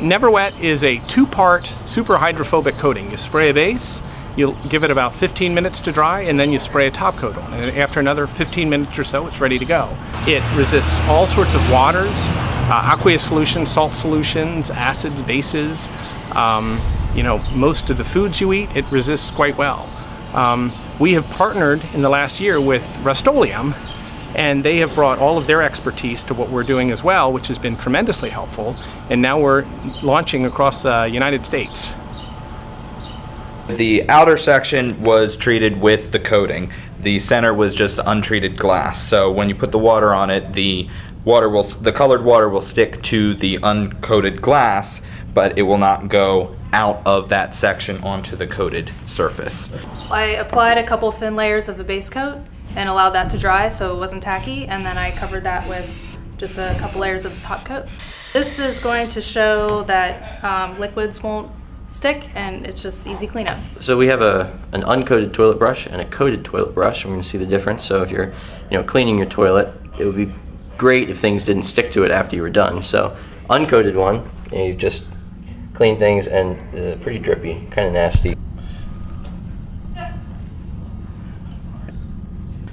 NeverWet is a two-part super hydrophobic coating. You spray a base, you'll give it about 15 minutes to dry, and then you spray a top coat on it. And after another 15 minutes or so, it's ready to go. It resists all sorts of waters, aqueous solutions, salt solutions, acids, bases. You know, most of the foods you eat, it resists quite well. We have partnered in the last year with Rust-Oleum, and they have brought all of their expertise to what we're doing as well, which has been tremendously helpful. And now we're launching across the United States. The outer section was treated with the coating. The center was just untreated glass. So when you put the water on it, the colored water will stick to the uncoated glass, but it will not go out of that section onto the coated surface. I applied a couple thin layers of the base coat and allowed that to dry so it wasn't tacky, and then I covered that with just a couple layers of the top coat. This is going to show that liquids won't stick, and it's just easy cleanup. So we have an uncoated toilet brush and a coated toilet brush. I'm going to see the difference. So if you're cleaning your toilet, it would be great if things didn't stick to it after you were done. So uncoated one, you just clean things, and pretty drippy, kind of nasty.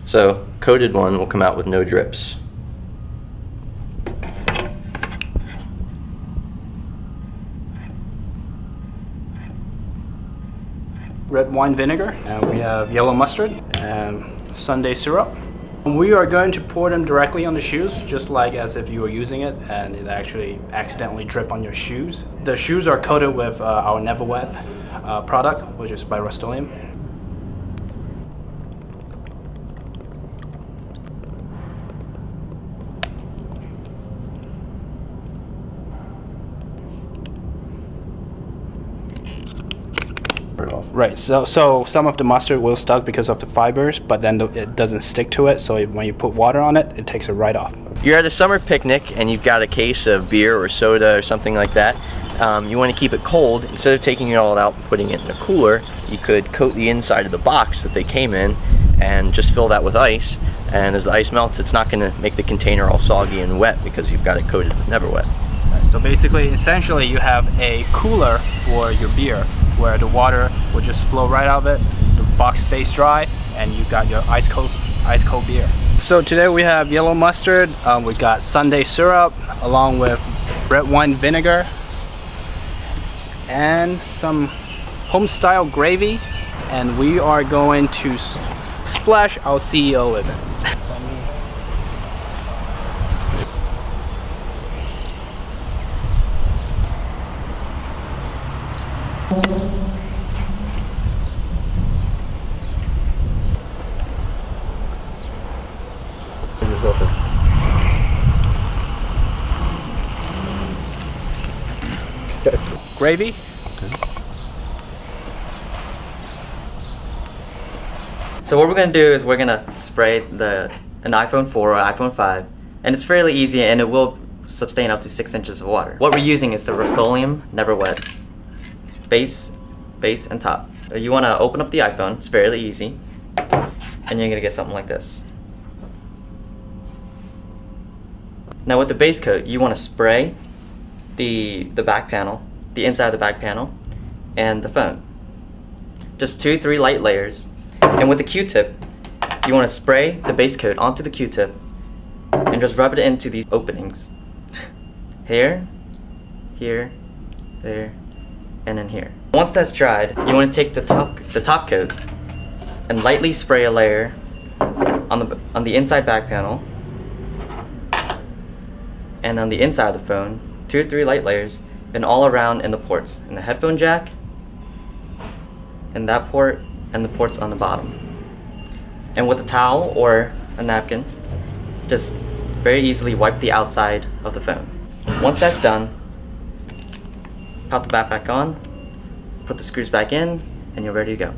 So coated one will come out with no drips. Red wine vinegar, and we have yellow mustard and Sunday syrup. We are going to pour them directly on the shoes, just like as if you were using it and it actually accidentally drip on your shoes. The shoes are coated with our NeverWet product, which is by Rust-Oleum. Right, so some of the mustard will stuck because of the fibers, but then it doesn't stick to it, so when you put water on it, it takes it right off. You're at a summer picnic and you've got a case of beer or soda or something like that. You want to keep it cold. Instead of taking it all out and putting it in a cooler, you could coat the inside of the box that they came in and just fill that with ice. And as the ice melts, it's not going to make the container all soggy and wet because you've got it coated with NeverWet. So basically, essentially, you have a cooler for your beer, where the water will just flow right out of it, the box stays dry, and you've got your ice cold beer. So today we have yellow mustard, we got Sunday syrup, along with red wine vinegar, and some home-style gravy, and we are going to splash our CEO with it. Gravy. Okay. So what we're going to do is we're going to spray an iPhone 4 or iPhone 5, and it's fairly easy, and it will sustain up to 6 inches of water. What we're using is the Rust-Oleum NeverWet base, and top. You want to open up the iPhone, it's fairly easy, and you're going to get something like this. Now with the base coat, you want to spray the back panel, the inside of the back panel, and the phone. Just 2-3 light layers. And with the Q-tip, you want to spray the base coat onto the Q-tip and just rub it into these openings. Here, here, there, and then here. Once that's dried, you want to take the top coat and lightly spray a layer on the inside back panel, and on the inside of the phone, 2 or 3 light layers, and all around in the ports, in the headphone jack, and that port, and the ports on the bottom. And with a towel or a napkin, just very easily wipe the outside of the phone. Once that's done, pop the back on, put the screws back in, and you're ready to go.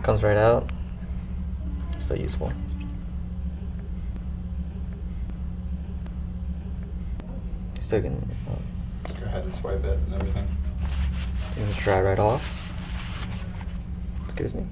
Comes right out. Still useful. Still can Go ahead and swipe it and everything. It's dry right off. Excuse me.